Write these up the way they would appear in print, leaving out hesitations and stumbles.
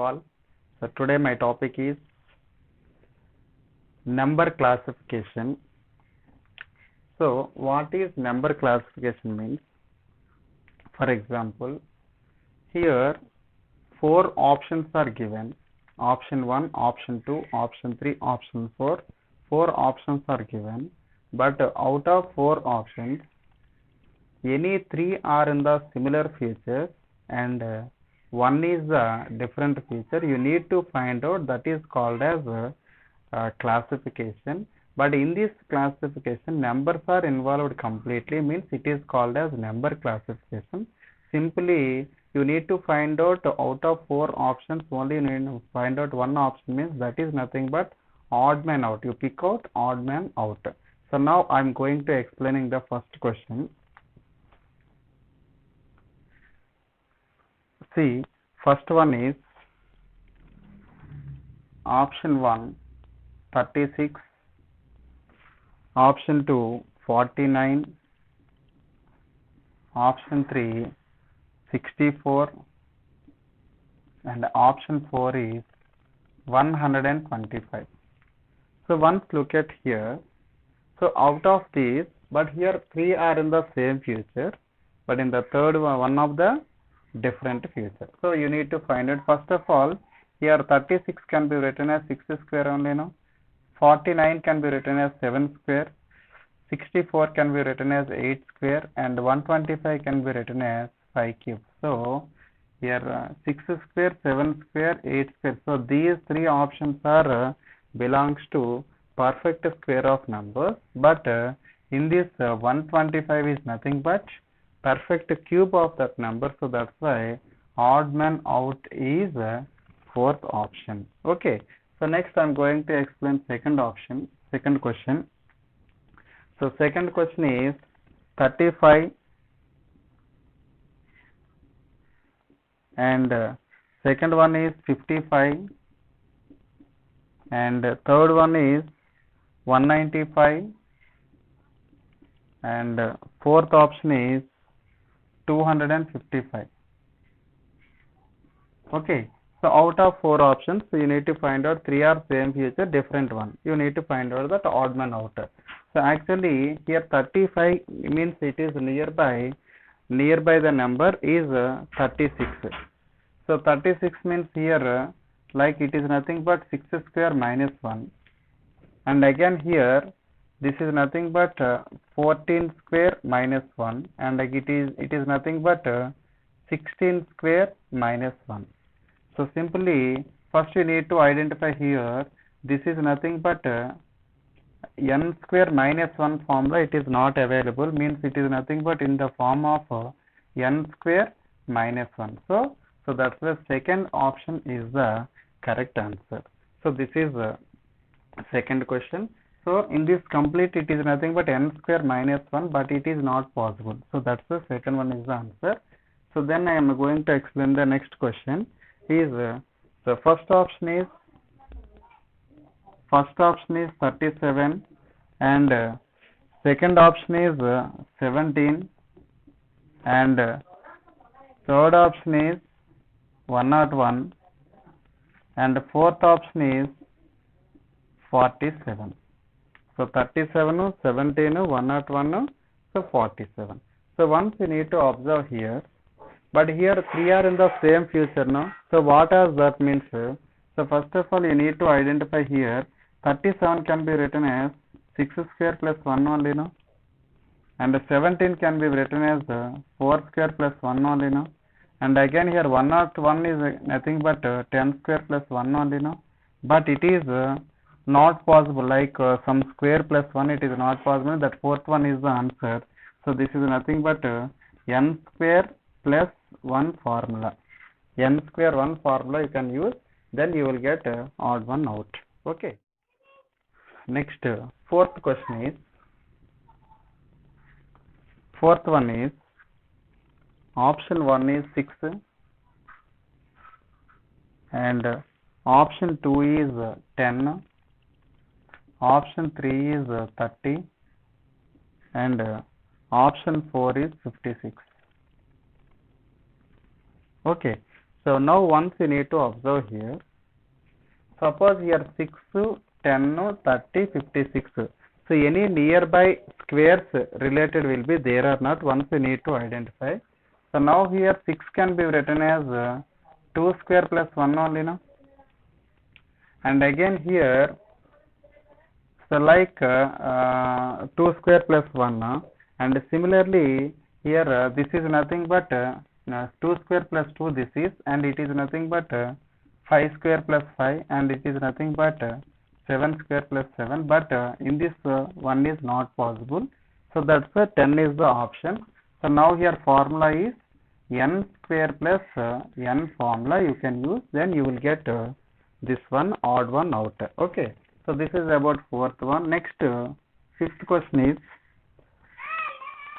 all. So today my topic is number classification. So what is number classification means? For example, here four options are given. Option 1, option 2, option 3, option 4. Four options are given, but out of four options, any three are in the similar features and one is a different feature. You need to find out, that is called as classification. But in this classification, numbers are involved completely, means it is called as number classification. Simply you need to find out of four options, only you need to find out one option, means that is nothing but odd man out. You pick out odd man out. So now I am going to explaining the first question. See, first one is option 1 36, option 2 49, option 3 64, and option 4 is 125. So once look at here. So out of these, but here three are in the same future, but in the third one of the different future. So you need to find it. First of all, here 36 can be written as 6 square only, no? 49 can be written as 7 square, 64 can be written as 8 square, and 125 can be written as 5 cube. So here 6 square, 7 square, 8 square. So these three options are belongs to perfect square of numbers, but in this 125 is nothing but perfect cube of that number. So that's why odd man out is fourth option. Okay. So next I'm going to explain second question. So second question is 35 and second one is 55 and third one is 195 and fourth option is 255. Okay. So out of four options, so you need to find out three are same feature, different one. You need to find out that odd man out. So actually here 35 means it is nearby the number is 36. So 36 means here like it is nothing but 6 square minus 1, and again here this is nothing but 14 square minus 1, and like it is nothing but 16 square minus 1. So simply first you need to identify here, this is nothing but n square minus 1 formula, it is not available, means it is nothing but in the form of n square minus 1. So that's the second option is the correct answer. So this is the second question. So in this complete it is nothing but n square minus 1, but it is not possible. So that's the second one is the answer. So then I am going to explain the next question. Is the first option is 37 and second option is 17 and third option is 101 and fourth option is 47. So 37, 17, 101, so 47. So once you need to observe here, but here three are in the same future now. So what does that means? So first of all you need to identify here 37 can be written as 6 square plus 1 only, no? And 17 can be written as 4 square plus 1 only, no? And again here 101 is nothing but 10 square plus 1 only, no? But it is not possible, like some square plus 1, it is not possible. That fourth one is the answer. So this is nothing but n square plus 1 formula. N square 1 formula you can use, then you will get odd one out. Okay. Next, fourth question is, fourth one is option 1 is 6 and option 2 is 10, option 3 is 30 and option 4 is 56. Okay, So now once you need to observe here, suppose here 6, 10, 30, 56. So any nearby squares related will be there or not, once you need to identify. So now here 6 can be written as 2 square plus 1 only, no? And again here, so like 2 square plus 1, and similarly here this is nothing but 2 square plus 2 this is, and it is nothing but 5 square plus 5, and it is nothing but 7 square plus 7, but in this one is not possible. So that's why 10 is the option. So now here formula is n square plus n formula you can use, then you will get this one odd one out. Okay, so this is about fourth one. Next, fifth question is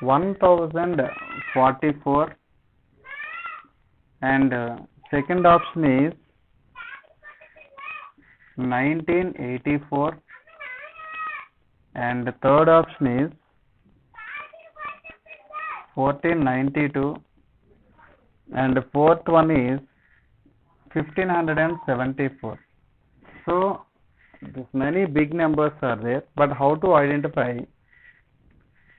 1044, and second option is 1984, and third option is 1492, and fourth one is 1574. So this many big numbers are there, but how to identify?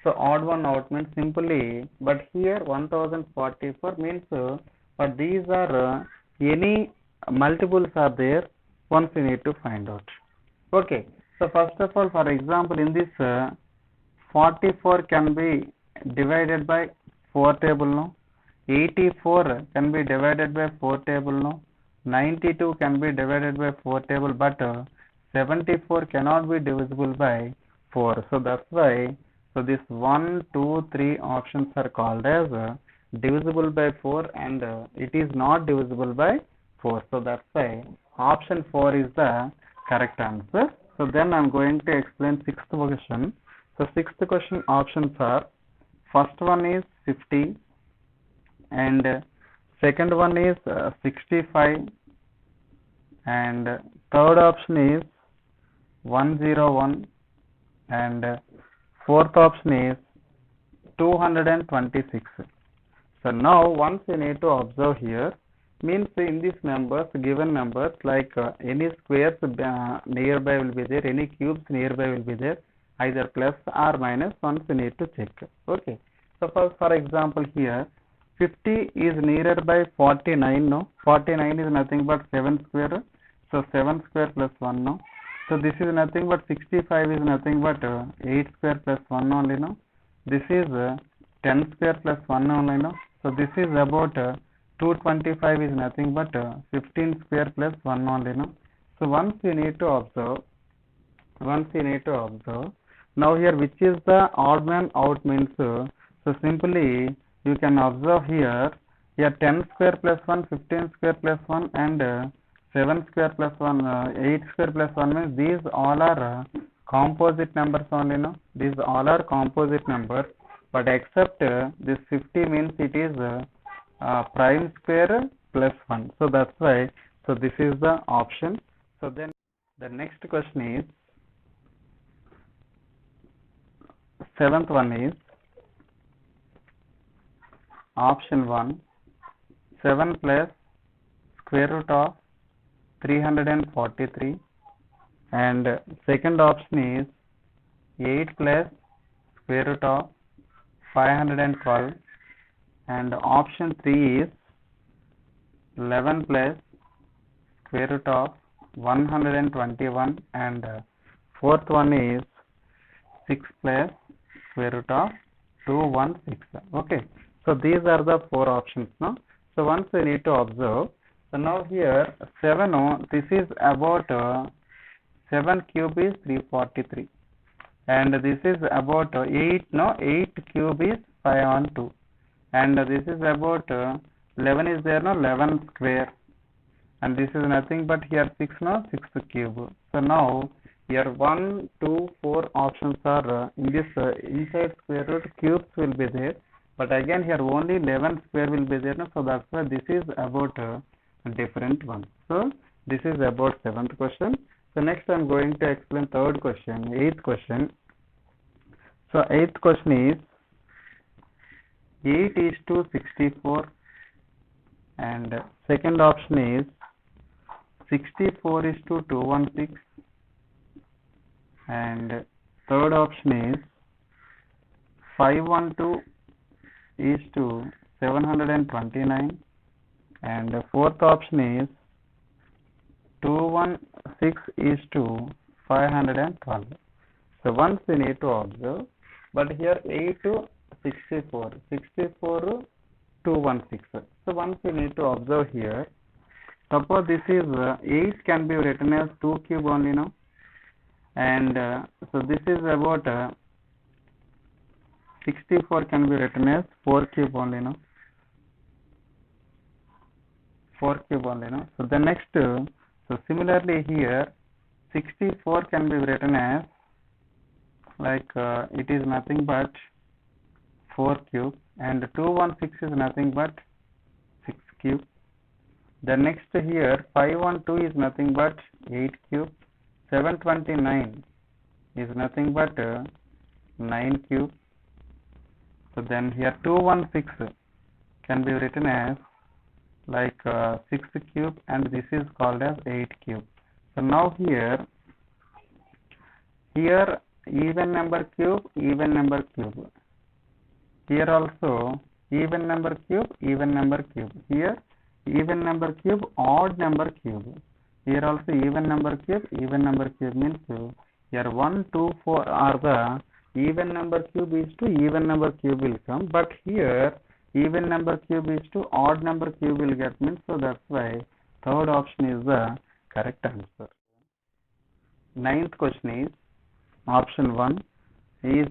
So odd one out means simply, but here 1044 means but these are any multiples are there, once you need to find out. Okay, so first of all, for example, in this 44 can be divided by 4 table, no? 84 can be divided by 4 table, no? 92 can be divided by 4 table, but 74 cannot be divisible by 4. So that's why, so this 1, 2, 3 options are called as divisible by 4, and it is not divisible by 4. So that's why option 4 is the correct answer. So then I am going to explain sixth question. So sixth question options are, first one is 50, and second one is 65, and third option is 101, and fourth option is 226. So now once you need to observe here, means in these numbers, given numbers, like any squares nearby will be there, any cubes nearby will be there, either plus or minus, once you need to check. Okay, so for example here 50 is nearer by 49, no? 49 is nothing but 7 square, so 7 square plus 1, no? So this is nothing but 65 is nothing but 8 square plus 1 only, no? This is 10 square plus 1 only, no? So this is about 225 is nothing but 15 square plus 1 only, no? So once you need to observe, now here which is the odd man out means, so simply you can observe here 10 square plus 1, 15 square plus 1, and 7 square plus 1, 8 square plus 1 means these all are composite numbers only, no? These all are composite numbers, but except this 50 means it is prime square plus 1. So that's why, so this is the option. So then the next question is, seventh one is option 1, 7 plus square root of 343, and second option is 8 plus square root of 512, and option 3 is 11 plus square root of 121, and fourth one is 6 plus square root of 216. Okay, so these are the four options, no? So once you need to observe, so now here 7, this is about 7 cube is 343, and this is about 8, 8 cube is 512, and this is about 11 is there, 11 square, and this is nothing but here 6, 6 cube. So now here 1, 2, 4 options are in this inside square root, cubes will be there, but again here only 11 square will be there, so that's why this is about a different one. So this is about seventh question. So next I am going to explain third question, eighth question. So eighth question is 8 is to 64, and second option is 64 is to 216, and third option is 512 is to 729, and the fourth option is 216 is to 512. So once we need to observe, but here 8 to 64, 64 to 216. So once we need to observe here, suppose this is 8 can be written as 2 cube only now, and so this is about 64 can be written as 4 cube only now, 4 cube only now. So the next, so similarly here 64 can be written as like it is nothing but 4 cube, and 216 is nothing but 6 cube. The next here 512 is nothing but 8 cube, 729 is nothing but 9 cube. So then here 216 can be written as like 6 cube, and this is called as 8 cube. So now here even number cube, even number cube. Here also even number cube, even number cube. Here even number cube, odd number cube. Here also even number cube, even number cube means here 1, 2, 4 are the even number cube is to even number cube will come, but here even number cube is to odd number cube will get means, so that's why third option is the correct answer. Ninth question is option 1 is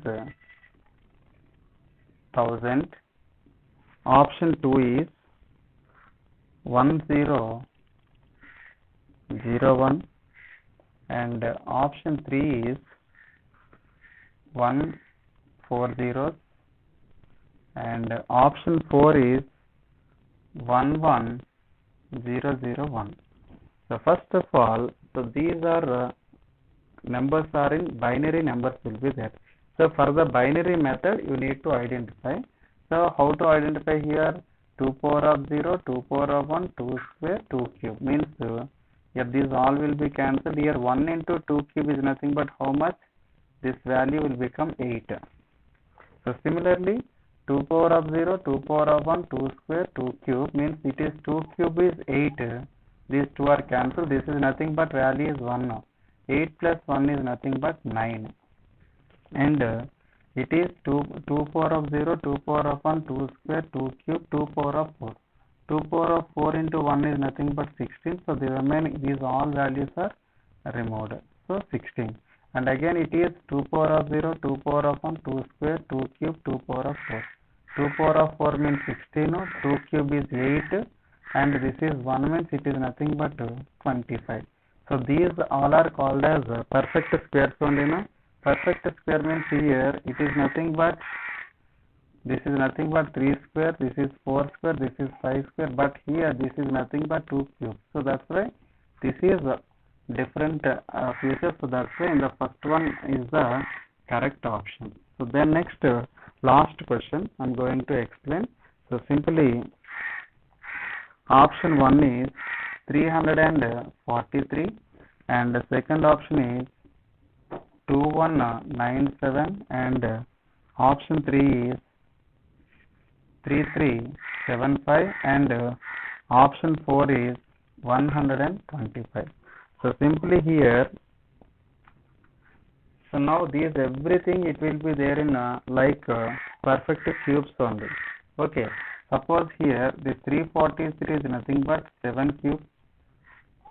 1000, option 2 is 1001, and option 3 is 140, and option 4 is 11001. So first of all, so these are numbers are in binary numbers will be there. So for the binary method you need to identify. So how to identify here? 2 power of 0, 2 power of 1, 2 square, 2 cube means here these all will be cancelled. Here 1 into 2 cube is nothing but how much? This value will become 8. So similarly 2 power of 0, 2 power of 1, 2 square, 2 cube means it is 2 cube is 8. These two are cancelled. This is nothing but value is 1 now. 8 plus 1 is nothing but 9. And it is 2 power of 0, 2 power of 1, 2 square, 2 cube, 2 power of 4. 2 power of 4 into 1 is nothing but 16. So the remaining, these all values are removed. So 16. And again it is 2 power of 0, 2 power of 1, 2 square, 2 cube, 2 power of 4. 2 power of 4 means 16, 2 cube is 8, and this is 1 means it is nothing but 25. So these all are called as perfect squares only. Perfect square means here it is nothing but, this is nothing but 3 square, this is 4 square, this is 5 square, but here this is nothing but 2 cube. So that's why this is different features. So that's why in the first one is the correct option. So then next last question I am going to explain. So simply option 1 is 343, and the second option is 2197, and option 3 is 3375, and option 4 is 125. So simply here, so now these everything it will be there in perfect cubes only. Okay, suppose here this 343 is nothing but 7 cube.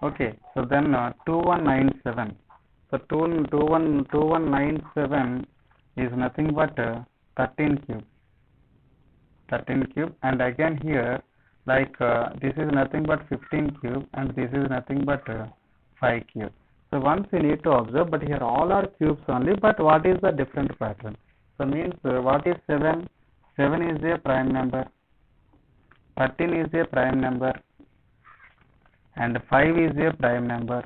Okay, so then 2197. So 2197 is nothing but 13 cube. 13 cube, and again here this is nothing but 15 cube, and this is nothing but 5 cube. So once we need to observe, but here all are cubes only, but what is the different pattern? So means what is 7? 7 is a prime number, 13 is a prime number, and 5 is a prime number,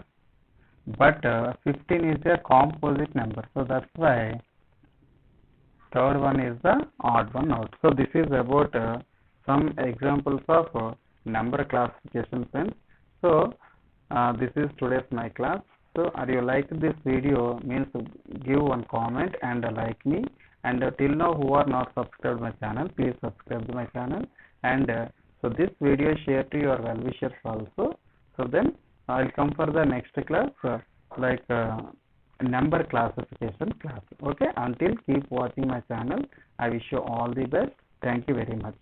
but 15 is a composite number. So that's why third one is the odd one out. So this is about some examples of number classification friends. So this is today's my class. So are you like this video, means give one comment and like me, and till now who are not subscribed my channel, please subscribe to my channel, and so this video share to your well wishers also. So then I'll come for the next class, number classification class. Okay, until keep watching my channel. I wish you all the best. Thank you very much.